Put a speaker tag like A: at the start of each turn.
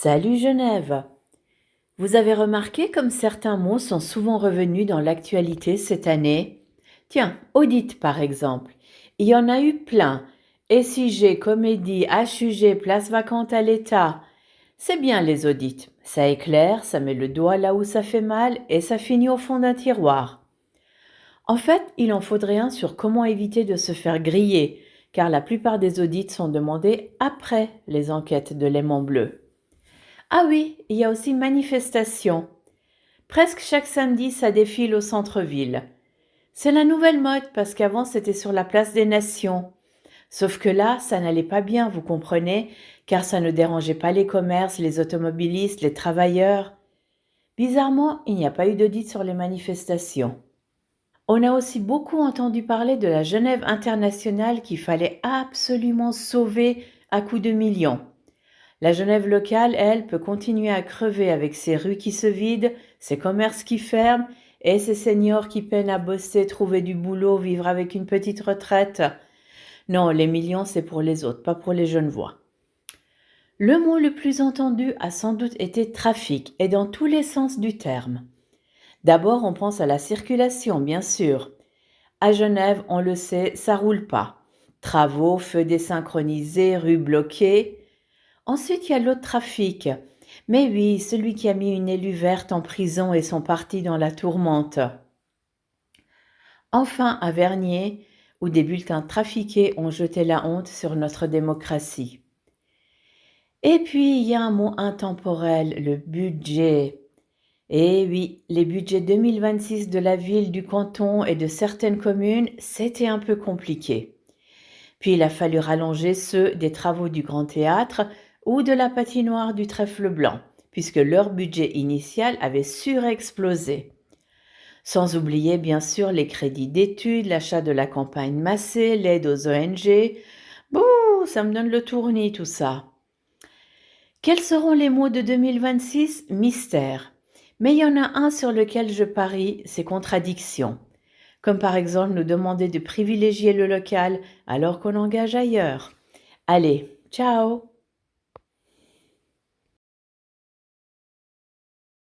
A: Salut Genève! Vous avez remarqué comme certains mots sont souvent revenus dans l'actualité cette année? Tiens, audit par exemple. Il y en a eu plein. SIG, comédie, HUG, place vacante à l'État. C'est bien les audits. Ça éclaire, ça met le doigt là où ça fait mal et ça finit au fond d'un tiroir. En fait, il en faudrait un sur comment éviter de se faire griller, car la plupart des audits sont demandés après les enquêtes de l'aimant bleu. Ah oui, il y a aussi manifestation. Presque chaque samedi, ça défile au centre-ville. C'est la nouvelle mode parce qu'avant c'était sur la place des Nations. Sauf que là, ça n'allait pas bien, vous comprenez, car ça ne dérangeait pas les commerces, les automobilistes, les travailleurs. Bizarrement, il n'y a pas eu d'audit sur les manifestations. On a aussi beaucoup entendu parler de la Genève internationale qu'il fallait absolument sauver à coups de millions. La Genève locale, elle, peut continuer à crever avec ses rues qui se vident, ses commerces qui ferment et ses seniors qui peinent à bosser, trouver du boulot, vivre avec une petite retraite. Non, les millions, c'est pour les autres, pas pour les Genevois. Le mot le plus entendu a sans doute été trafic, et dans tous les sens du terme. D'abord, on pense à la circulation, bien sûr. À Genève, on le sait, ça roule pas. Travaux, feux désynchronisés, rues bloquées. Ensuite, il y a l'autre trafic. Mais oui, celui qui a mis une élue verte en prison et son parti dans la tourmente. Enfin, à Vernier, où des bulletins trafiqués ont jeté la honte sur notre démocratie. Et puis, il y a un mot intemporel, le budget. Eh oui, les budgets 2026 de la ville, du canton et de certaines communes, c'était un peu compliqué. Puis il a fallu rallonger ceux des travaux du Grand Théâtre ou de la patinoire du Trèfle Blanc, puisque leur budget initial avait surexplosé. Sans oublier bien sûr les crédits d'études, l'achat de la campagne massée, l'aide aux ONG. Bouh, ça me donne le tournis tout ça. Quels seront les mots de 2026? Mystère. Mais il y en a un sur lequel je parie, c'est contradiction. Comme par exemple nous demander de privilégier le local alors qu'on engage ailleurs. Allez, ciao!